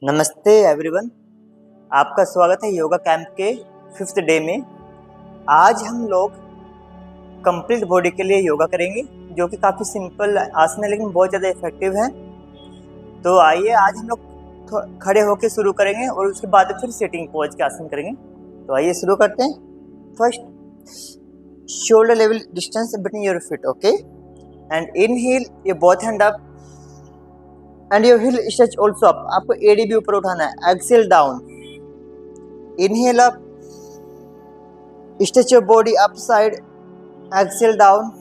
नमस्ते एवरीवन। आपका स्वागत है योगा कैंप के 5th डे में। आज हम लोग कंप्लीट बॉडी के लिए योगा करेंगे, जो कि काफ़ी सिंपल आसन है लेकिन बहुत ज़्यादा इफेक्टिव है। तो आइए आज हम लोग खड़े होकर शुरू करेंगे और उसके बाद फिर सिटिंग पोज के आसन करेंगे। तो आइए शुरू करते हैं। First, shoulder level distance between your feet, okay, and inhale your both hand up and your hill stretch also up. आपको एडी भी ऊपर उठाना है। Excel down, inhale up, stretch your body up side, Excel down,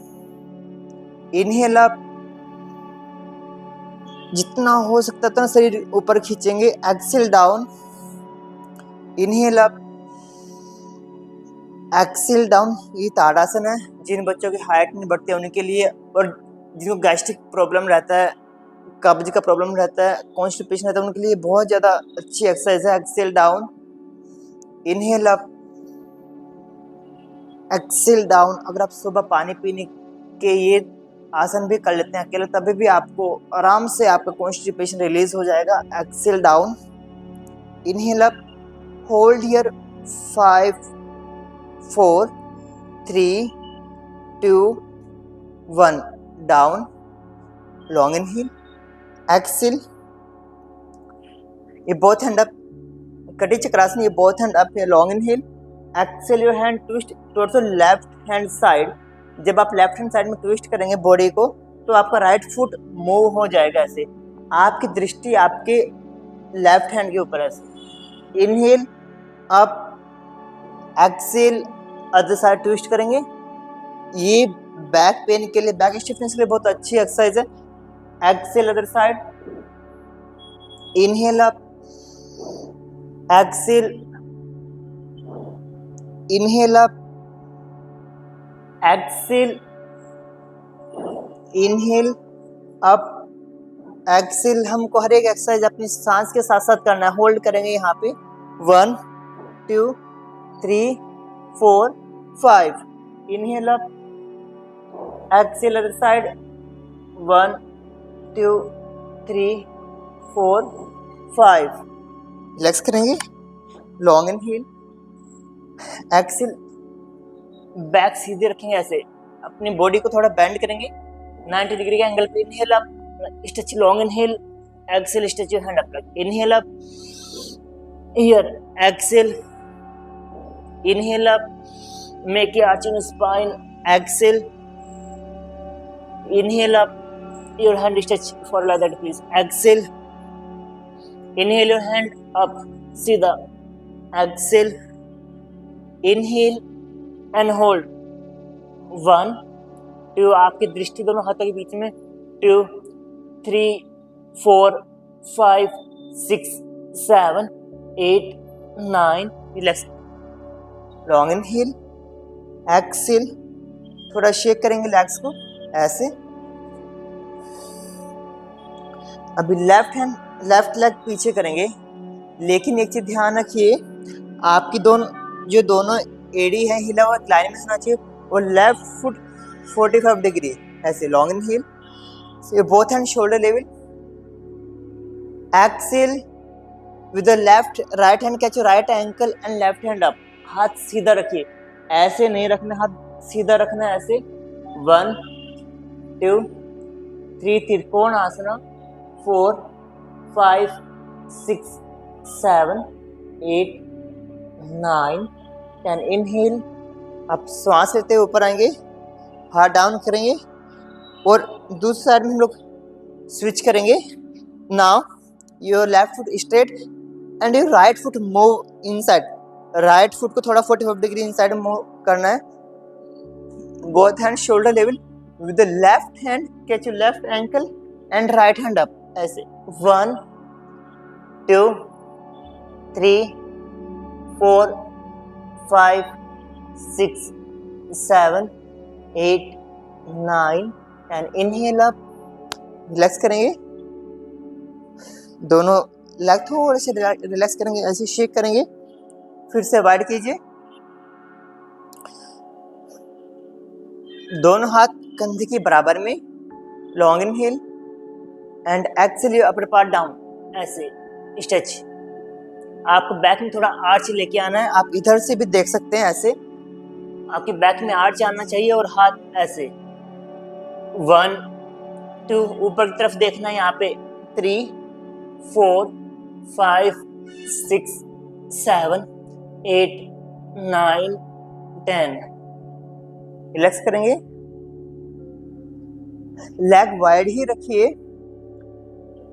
inhale up, जितना हो सकता है उतना शरीर ऊपर खींचेंगे, Excel down, inhale up, exhale down. ये ताड़ासन है। जिन बच्चों की हाइट नहीं बढ़ती उनके लिए, और जिनको गैस्ट्रिक प्रॉब्लम रहता है, कब्ज का प्रॉब्लम रहता है, कॉन्स्टिपेशन रहता है, उनके लिए बहुत ज़्यादा अच्छी एक्सरसाइज है। Excel down, inhale up, exhale down. अगर आप सुबह पानी पीने के ये आसन भी कर लेते हैं अकेले, तभी भी आपको आराम से आपका कॉन्स्टिपेशन रिलीज हो जाएगा। Exhale down, inhale up, hold here 5 4 3 2 1, down, long inhale, exhale. ये both hand up, Kati Chakrasana. ये बोथ हैंड अप है, long inhale, exhale your hand twist towards the left hand side. जब आप लेफ्ट हैंड साइड में twist करेंगे body को, तो आपका राइट फुट मूव हो जाएगा ऐसे। आपकी दृष्टि आपके लेफ्ट हैंड के ऊपर ऐसे। Inhale up, exhale other side twist करेंगे। ये बैक पेन के लिए, बैक स्टिफनेस के लिए बहुत अच्छी एक्सरसाइज है। Exhale other side, inhale up, exhale, inhale up, exhale, inhale up, exhale. हमको हर एक एक्सरसाइज अपनी सांस के साथ साथ करना है। होल्ड करेंगे यहाँ पे 1 2 3 4 5। Inhale up, exhale other side 1 2 3 4 5। Relax करेंगे, लॉन्ग इनहेल, एक्सेल, बैक सीधे रखेंगे ऐसे। अपनी बॉडी को थोड़ा बेंड करेंगे 90 डिग्री के एंगल पे। Inhale up, stretch long inhale, exhale, stretch your hand up, inhale up here, exhale, inhale up, make your arching spine, exhale, inhale up, your hand stretch for like that please, exhale, inhale your hand up सीधा, exhale, inhale and hold 1 2। आपकी दृष्टि दोनों हाथों के बीच में, 2 3 4 5 6 7 8 9। Relax, long inhale, Excel, थोड़ा shake करेंगे legs को ऐसे। अभी लेफ्ट लेग पीछे करेंगे, लेकिन एक चीज ध्यान रखिए, आपकी दोनों एडी है हिला हुआ लाइन में होना चाहिए, और लेफ्ट फुट 45 डिग्री ऐसे। Long inhale, both hand shoulder level, exhale with the left right hand catch right ankle and left hand up. हाथ सीधा रखिए, ऐसे नहीं रखना, हाथ सीधा रखना है ऐसे। 1 2 3 त्रिकोण आसना, 4 5 6 7 8 9 10। इनहेल, आप श्वास लेते हुए ऊपर आएंगे, हाथ डाउन करेंगे, और दूसरी साइड में हम लोग स्विच करेंगे। Now your left foot straight and your right foot move inside. Right foot को थोड़ा 45 डिग्री इनसाइड मूव करना है। Both hand shoulder level, with the left hand catch your left ankle and right hand up ऐसे। 1 2 3 4 5 6 7 8 9 10। Inhale up, relax करेंगे, दोनों leg थोड़े से relax करेंगे, ऐसे शेक करेंगे। फिर से वाइड कीजिए, दोनों हाथ कंधे के बराबर में, long inhale and exhale your upper part down ऐसे। स्ट्रेच। आपको बैक में थोड़ा आर्च लेके आना है, आप इधर से भी देख सकते हैं ऐसे, आपके बैक में आर्च आना चाहिए और हाथ ऐसे 1 2 ऊपर की तरफ देखना है यहाँ पे 3 4 5 6 7 8 9 10। रिलैक्स करेंगे, लेग वाइड ही रखिए,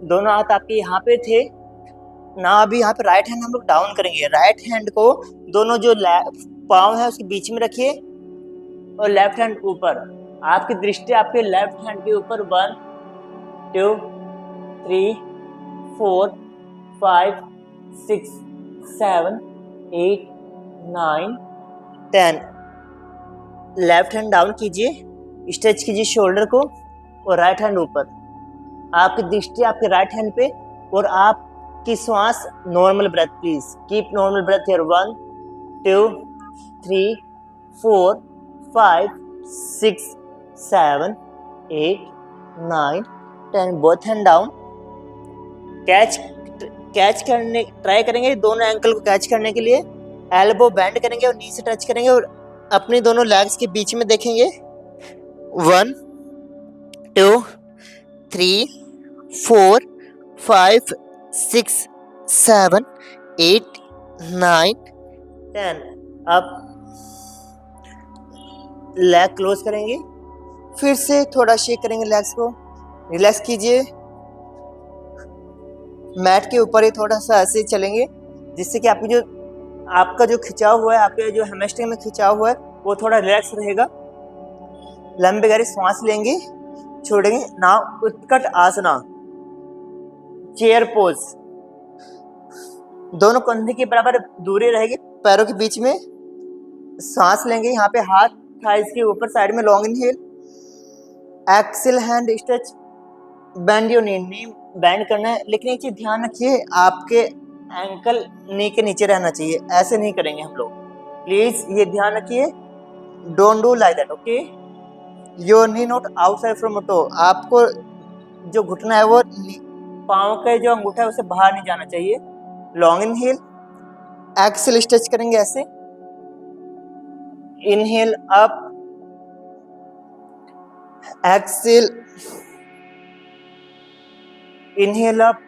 दोनों हाथ आपके यहाँ पे थे ना। अभी यहाँ पे राइट हैंड हम लोग डाउन करेंगे, राइट हैंड को दोनों जो पाँव है उसके बीच में रखिए और लेफ्ट हैंड ऊपर। आपकी दृष्टि आपके लेफ्ट हैंड के ऊपर 1 2 3 4 5 6 7 8 9 10। लेफ्ट हैंड डाउन कीजिए, स्ट्रेच कीजिए शोल्डर को और राइट हैंड ऊपर। आपकी दृष्टि आपके राइट हैंड पे और आपकी श्वास normal breath, please keep normal breath here. 1 2 3 4 5 6 7 8 9 10। Both hand down. Catch करने ट्राई करेंगे, दोनों एंकल को कैच करने के लिए एल्बो बेंड करेंगे और नी से टच करेंगे और अपनी दोनों लेग्स के बीच में देखेंगे। 1 2 3 4 5 6 7 8 9 10। अब लेग क्लोज करेंगे, फिर से थोड़ा शेक करेंगे लेग्स को, रिलैक्स कीजिए। मैट के ऊपर ही थोड़ा सा ऐसे चलेंगे जिससे कि आपका जो खिंचाव हुआ है, आपके जो हैमस्ट्रिंग में खिंचाव हुआ है वो थोड़ा रिलैक्स रहेगा। लंबे गहरी सांस लेंगे, छोड़ेंगे। नाउ उत्कट आसना, चेयर पोज। दोनों कंधे के बराबर दूरी रहेगी पैरों के बीच में। सांस लेंगे, यहाँ पे हाथ थाइस के ऊपर साइड में long inhale, exhale hand stretch, bend your knee bend करना है। लेकिन एक चीज ध्यान रखिए, आपके एंकल नी के नीचे रहना चाहिए, ऐसे नहीं करेंगे हम लोग, प्लीज ये ध्यान रखिए। Don't do like that, okay. Your knee not outside from toe, आपको जो घुटना है वो पाँव के जो अंगूठा है उसे बाहर नहीं जाना चाहिए। लॉन्ग इनहेल, एक्सेल स्ट्रेच करेंगे ऐसे, inhale up, exhale, inhale up,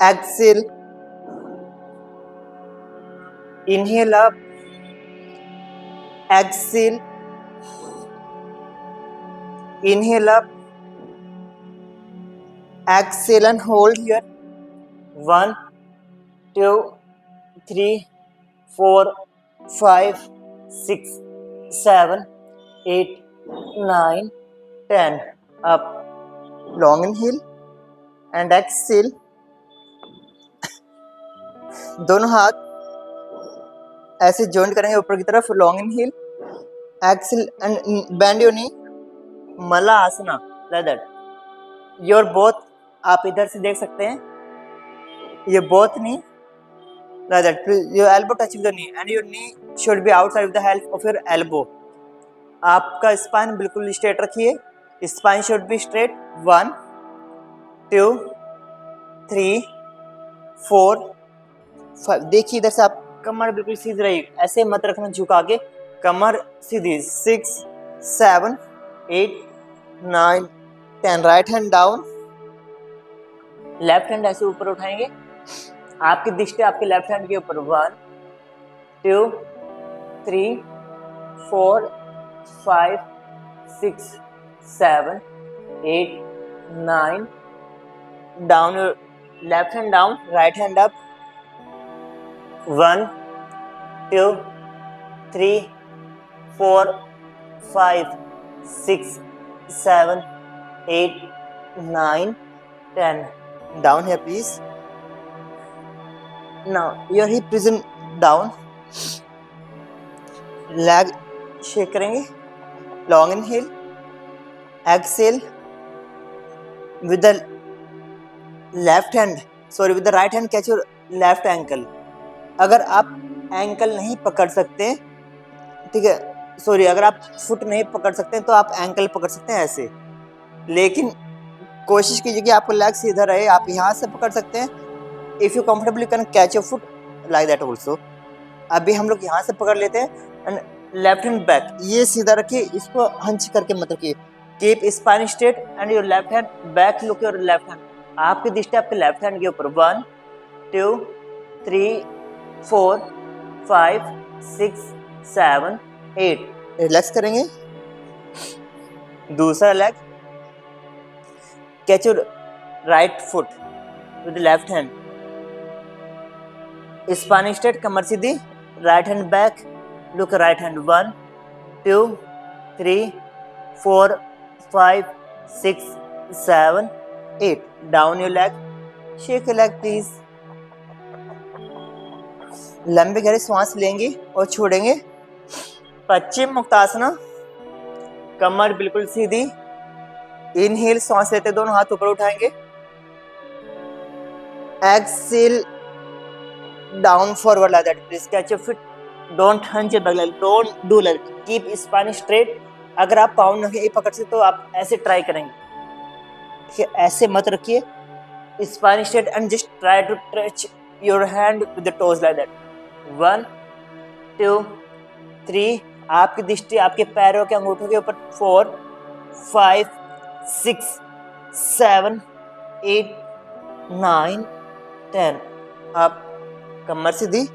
exhale, inhale up, exhale, inhale up, exhale and hold here. 1 2 3 4 5 6 7 8 9 10। up, long inhale and exhale। दोनों हाथ ऐसे जॉइंट करेंगे ऊपर की तरफ। Long inhale, exhale and bend your knee, Malasana, like that. Your both, आप इधर से देख सकते हैं, ये both knee like that. Your elbow touching the knee and your knee should be outside with the help of your elbow. आपका spine बिल्कुल straight रखिए, स्पाइन शुड बी स्ट्रेट। 1 2 3 4 5। देखिए इधर से आप कमर बिल्कुल सीधी रही, ऐसे मत रखना झुका के, कमर सीधी। 6 7 8 9 10। Right hand down, left hand ऐसे ऊपर उठाएंगे, आपकी दृष्टि आपके लेफ्ट हैंड के ऊपर। 1 2 3 4 5 6 7 8 9। down your left hand down, right hand up। 1 2 3 4 5 6 7 8 9 10। down here please। now your hip is down, leg shake करेंगे। long inhale, exhale with the left hand, sorry with the right hand catch your left ankle. अगर आप ankle नहीं पकड़ सकते, ठीक है, sorry, अगर आप फुट नहीं पकड़ सकते तो आप एंकल पकड़ सकते हैं ऐसे। लेकिन कोशिश कीजिए कि आपका लेग सीधा रहे। आप यहाँ से पकड़ सकते हैं। If you comfortably can catch your foot like that also. अभी हम लोग यहाँ से पकड़ लेते हैं एंड लेफ्ट हैंड बैक, ये सीधा रखिए, इसको हंच करके मत रखिए। Keep spine straight and your left hand back, look your left hand, आपकी दृष्टि आपके लेफ्ट हैंड के ऊपर। 1 2 3 4 5 6 7 8। रिलैक्स करेंगे। दूसरा leg, catch your right foot with left hand, spine straight, Qamar Sidhi, right hand back, look right hand. 1 2 3 4 5 6 7 8। Down your leg, shake your leg please. लंबी गहरी सांस लेंगे और छोड़ेंगे। पश्चिम मुक्तासना, कमर बिल्कुल सीधी। इनहेल, सांस लेते दोनों हाथ ऊपर उठाएंगे। Exhale, down forward like that, please catch your feet, don't hunch your back, don't do like, keep spine straight. अगर आप पाँव नहीं पकड़ सकते तो आप ऐसे ट्राई करेंगे, ठीक है, ऐसे मत रखिए, spine straight and just try to touch your hand with the toes like that. 1 2 3, आपकी दृष्टि आपके पैरों के अंगूठों के ऊपर। 4 5 6 7 8 9 10। आप कमर सीधी,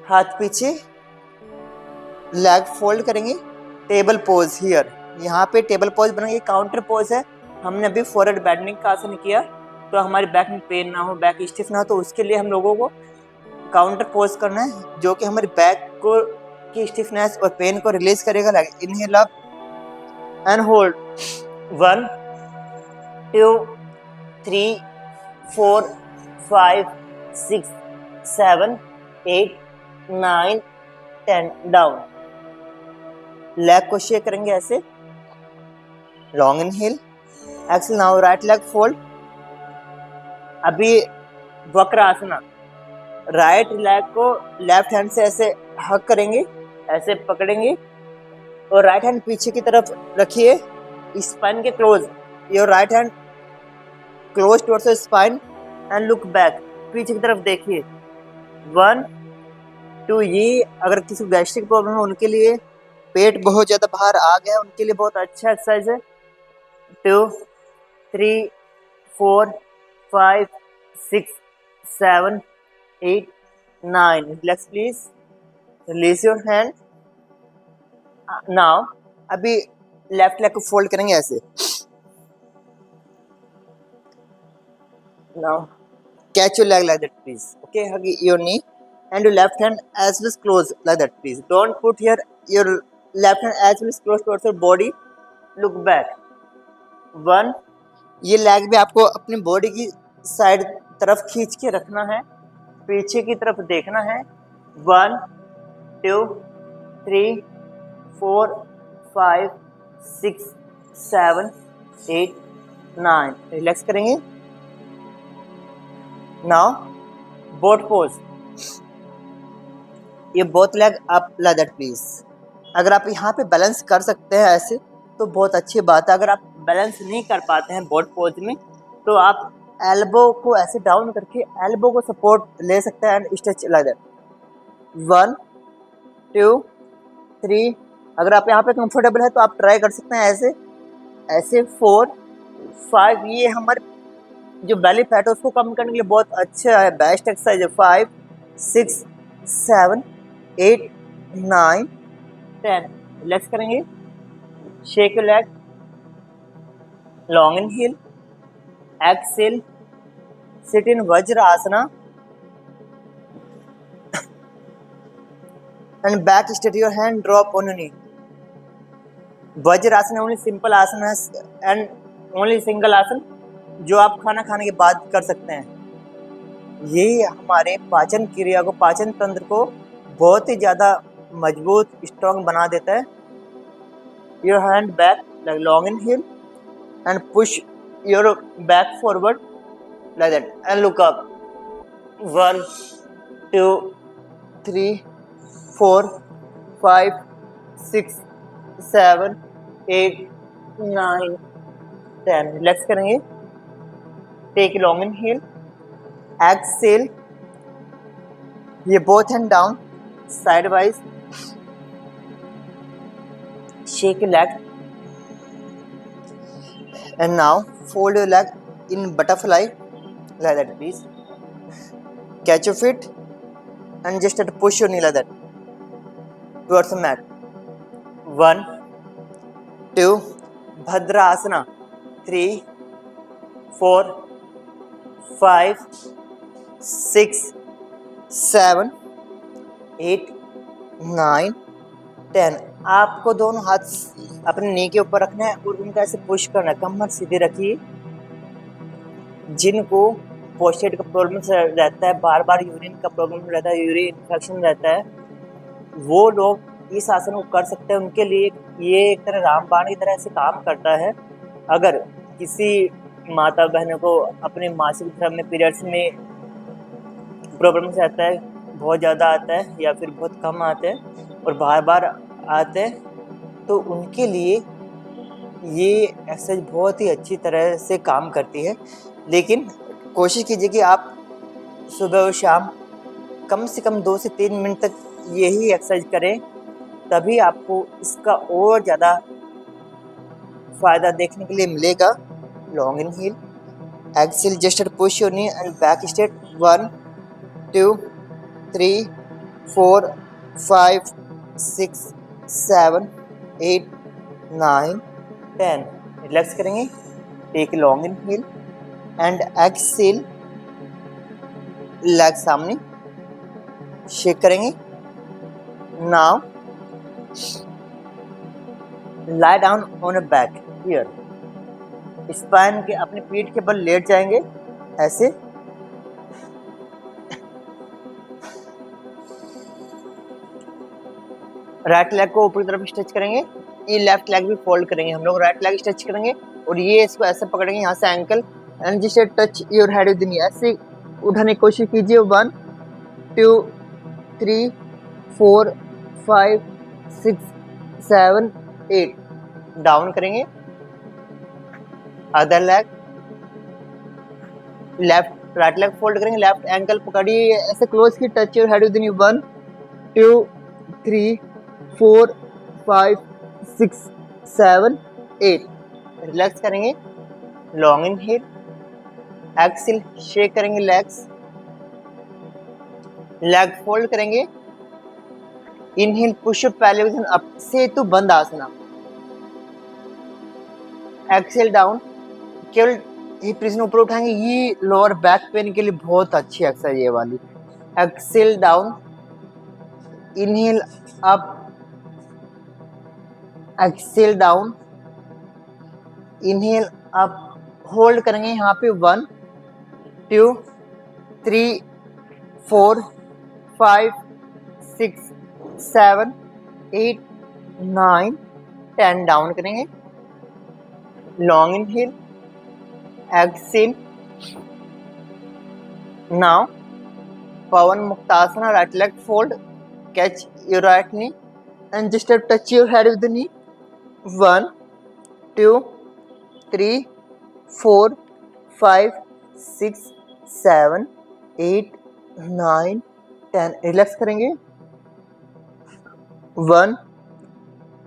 हाथ पीछे, लेग फोल्ड करेंगे, टेबल पोज हियर, यहाँ पे टेबल पोज बनेंगे, काउंटर पोज है। हमने अभी फॉरवर्ड बेंडिंग का आसन किया तो हमारी बैक में पेन ना हो, बैक स्टिफ ना हो, तो उसके लिए हम लोगों को काउंटर पोज करना है, जो कि हमारी बैक को की स्टिफनेस और पेन को रिलीज करेगा। Like inhale up and hold. 1 2 3 4 5 6 7 8 9 10। Down, leg को शेक करेंगे ऐसे। Long inhale, exhale, now right leg fold. अभी वक्र आसना, राइट लेग को लेफ्ट हैंड से ऐसे हक करेंगे, ऐसे पकड़ेंगे और राइट हैंड पीछे की तरफ रखिए, स्पाइन के close. Your right hand close towards your spine and look back, पीछे की तरफ देखिए। 1 2, ये अगर किसी को गैस्ट्रिक प्रॉब्लम है उनके लिए, पेट बहुत ज्यादा बाहर आ गया है उनके लिए बहुत अच्छा एक्सरसाइज है। 2 3 4 5 6 7 8 9। Relax please, release your hand. Now अभी लेफ्ट लेग को फोल्ड करेंगे ऐसे। Now catch your leg like that please, okay, hug your knee and your left hand as well as close like that please. Don't put here your left hand as well as close towards your body, look back. 1, ये leg भी आपको अपनी body की side तरफ खींच के रखना है, पीछे की तरफ देखना है। 1 2 3 4 5 6 7 8 9। रिलैक्स करेंगे। नाउ बोट पोज, ये both leg up like that please. अगर आप यहाँ पे बैलेंस कर सकते हैं ऐसे तो बहुत अच्छी बात है। अगर आप बैलेंस नहीं कर पाते हैं बोट पोज में तो आप एल्बो को ऐसे डाउन करके एल्बो को सपोर्ट ले सकते हैं एंड स्ट्रेच लाइक दैट। 1 2 3, अगर आप यहाँ पे कंफर्टेबल है तो आप ट्राई कर सकते हैं ऐसे ऐसे। 4 5, ये हमारे जो बेली फैट है उसको कम करने के लिए बहुत अच्छा है, बेस्ट एक्सरसाइज है। 5 6 7 8 9 10। रिलैक्स करेंगे, shake your leg, long inhale, exhale, sit in vajrasana and back straight your hand, drop on your knee. Vajrasana only simple आसन है एंड ओनली सिंगल आसन जो आप खाना खाने के बाद कर सकते हैं। यही हमारे पाचन क्रिया को, पाचन तंत्र को बहुत ही ज़्यादा मजबूत, स्ट्रॉन्ग बना देता है। Your hand back like long inhale and push your back forward like that and look up. 1 2 3 4 5 6 7 8 9 10। Relax करेंगे। टेक लॉन्ग इनहेल, एक्सेल, ये both hand down side wise, shake your leg and now fold your leg in butterfly like that. Please catch your feet and just push your knee like that towards the mat. 1 2 Bhadrasana, 3 4 5 6 7 8 9 10। आपको दोनों हाथ अपने नी के ऊपर रखना है और उनका ऐसे पुश करना है। कमर सीधे रखिए। जिनको पोस्टेट का प्रॉब्लम रहता है, बार बार यूरिन का प्रॉब्लम रहता है, यूरिन इन्फेक्शन रहता है, वो लोग इस आसन को कर सकते हैं। उनके लिए ये एक तरह रामबाण की तरह से काम करता है। अगर किसी माता बहनों को अपने मासिक धर्म में पीरियड्स में प्रॉब्लम रहता है, बहुत ज़्यादा आता है या फिर बहुत कम आते हैं और बार बार आते हैं, तो उनके लिए ये एक्सरसाइज बहुत ही अच्छी तरह से काम करती है। लेकिन कोशिश कीजिए कि आप सुबह और शाम कम से कम 2 से 3 मिनट तक यही एक्सरसाइज करें, तभी आपको इसका और ज़्यादा फ़ायदा देखने के लिए मिलेगा। Long inhale, exhale, just push your knee and back straight. 1 2 3 4 5 6 7 8 9 10। Relax करेंगे। Take long inhale and exhale, leg सामने, शेक करेंगे। Now lie down on a back here. Spine के अपने पीठ के बल लेट जाएंगे ऐसे। राइट लेग को ऊपर की तरफ स्ट्रेच करेंगे। ये लेफ्ट लेग भी फोल्ड करेंगे। हम लोग राइट लेग स्ट्रेच करेंगे और ये इसको ऐसे पकड़ेंगे यहाँ से ankle and just touch your head with knee. ऐसे उठाने की कोशिश कीजिए। 1 2 3 4 5 6 7 8। डाउन करेंगे। Other leg, left right leg fold करेंगे, लेफ्ट एंकल पकड़िए ऐसे क्लोज की, touch your head with knee. 1 2 3 4 5 6 7 8। Relax करेंगे। लॉन्ग इनहेल, एक्सेल, शेक करेंगे लेग्स, लेग फोल्ड करेंगे। इनहेल, पुश अप पैलेविजन अप, सेतु बंद आसना। एक्सेल डाउन, केवल हिप रीजन ऊपर उठाएंगे। ये लोअर बैक पेन के लिए बहुत अच्छी एक्सरसाइज है ये वाली। Excel down, inhale up, Excel down, inhale up, hold करेंगे यहाँ पे। 1 2 3 4 5 6 7 8 9 10। डाउन करेंगे। Long inhale, exhale. Now pawanmuktasana, right leg fold, catch your right knee and just touch your head with the knee. 1 2 3 4 5 6 7 8 9 10। Relax करेंगे। 1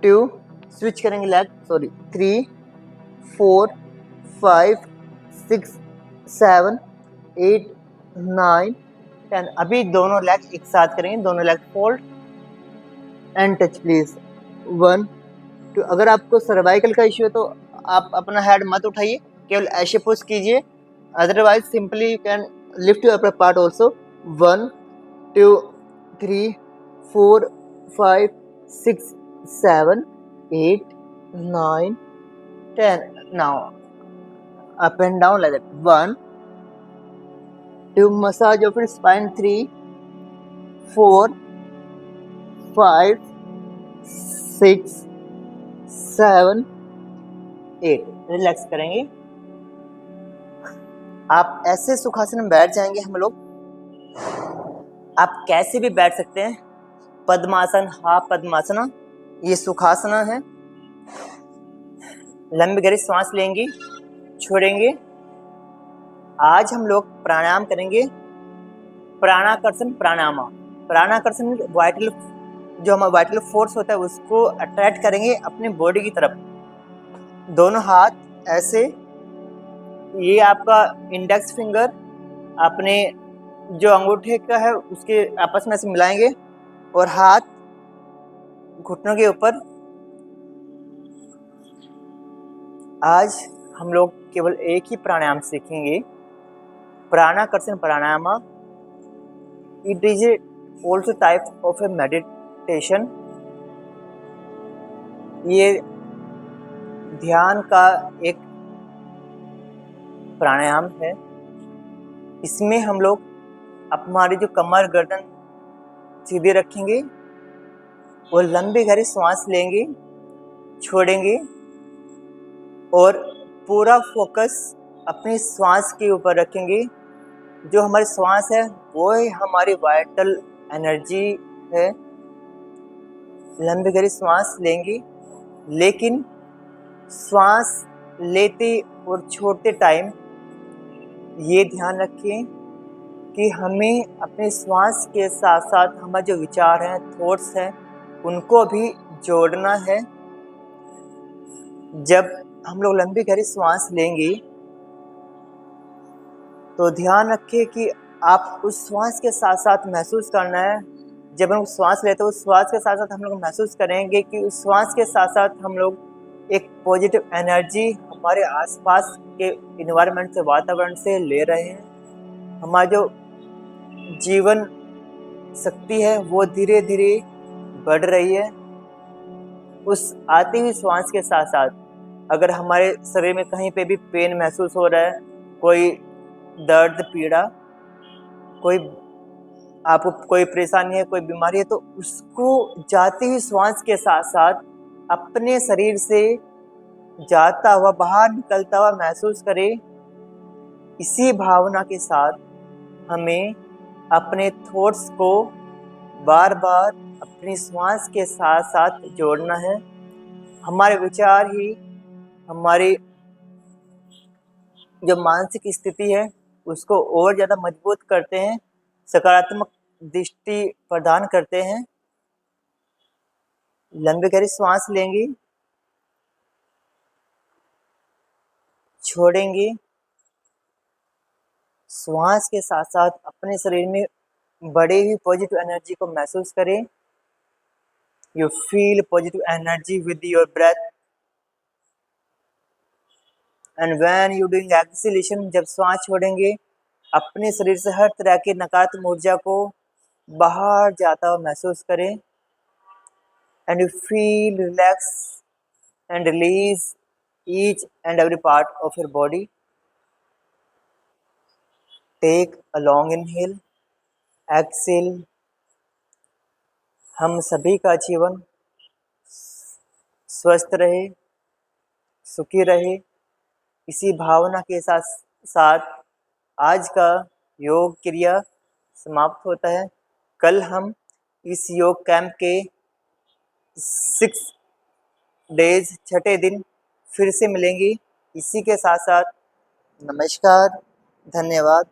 2, switch करेंगे leg, sorry, 3 4 5 6 7 8 9 10। अभी दोनों leg एक साथ करेंगे। दोनों leg fold and touch please. 1 2। अगर आपको सर्वाइकल का इश्यू है तो आप अपना हेड मत उठाइए, केवल ऐसे पुश कीजिए। Otherwise simply you can lift your upper part also. 1 2 3 4 5 6 7 8 9 10। Now up and down like that. 1 2, massage of your spine. 3 4 5 6 7 8। Relax करेंगे। आप ऐसे सुखासन में बैठ जाएंगे। हम लोग, आप कैसे भी बैठ सकते हैं। पद्मासन, हाफ पद्मासना, ये सुखासना है। लंबी गहरी सांस लेंगी, छोड़ेंगे, आज हम लोग प्राणायाम करेंगे, प्राणाकर्षण प्राणायाम। प्राणाकर्षण वाइटल, जो हमारा वाइटल फोर्स होता है उसको अट्रैक्ट करेंगे अपने बॉडी की तरफ। दोनों हाथ ऐसे, ये आपका इंडेक्स फिंगर अपने जो अंगूठे का है उसके आपस में ऐसे मिलाएंगे और हाथ घुटनों के ऊपर। आज हम लोग केवल एक ही प्राणायाम सीखेंगे, pranakarshan pranayama. It is also type of a meditation. ये ध्यान का एक प्राणायाम है। इसमें हम लोग हमारी जो कमर गर्दन सीधे रखेंगे और लंबी गहरी सांस लेंगे, छोड़ेंगे और पूरा फोकस अपनी सांस के ऊपर रखेंगे। जो हमारी सांस है वो ही हमारी वाइटल एनर्जी है। लंबी गहरी सांस लेंगे, लेकिन सांस लेते और छोड़ते टाइम ये ध्यान रखें कि हमें अपने श्वास के साथ साथ हमारे जो विचार हैं, थॉट्स हैं, उनको भी जोड़ना है। जब हम लोग लंबी गहरी सांस लेंगे तो ध्यान रखें कि आप उस श्वास के साथ साथ महसूस करना है। जब हम श्वास लेते हैं उस श्वास के साथ साथ हम लोग महसूस करेंगे कि उस श्वास के साथ साथ हम लोग एक पॉजिटिव एनर्जी हमारे आसपास के इन्वायरमेंट से, वातावरण से ले रहे हैं। हमारा जो जीवन शक्ति है वो धीरे धीरे बढ़ रही है। उस आती हुई श्वास के साथ साथ अगर हमारे शरीर में कहीं पे भी पेन महसूस हो रहा है, कोई दर्द पीड़ा, कोई आपको कोई परेशानी है, कोई बीमारी है, तो उसको जाती हुई श्वास के साथ साथ अपने शरीर से जाता हुआ, बाहर निकलता हुआ महसूस करें। इसी भावना के साथ हमें अपने थॉट्स को बार बार अपनी श्वास के साथ साथ जोड़ना है। हमारे विचार ही हमारी जो मानसिक स्थिति है उसको और ज़्यादा मजबूत करते हैं, सकारात्मक दृष्टि प्रदान करते हैं। लंबी गहरी सांस लेंगे, छोड़ेंगे, श्वास के साथ साथ अपने शरीर में बढ़ी हुई पॉजिटिव एनर्जी को महसूस करें। You feel positive energy with your breath and when you doing exhalation, जब श्वास छोड़ेंगे अपने शरीर से हर तरह की नकारात्मक ऊर्जा को बाहर जाता हुआ महसूस करें। And you feel relax and release each and every part of your body. Take a long inhale, exhale। हम सभी का जीवन स्वस्थ रहे, सुखी रहे, इसी भावना के साथ साथ आज का योग क्रिया समाप्त होता है। कल हम इस योग कैंप के 6 डेज, छठे दिन फिर से मिलेंगे। इसी के साथ साथ नमस्कार, धन्यवाद।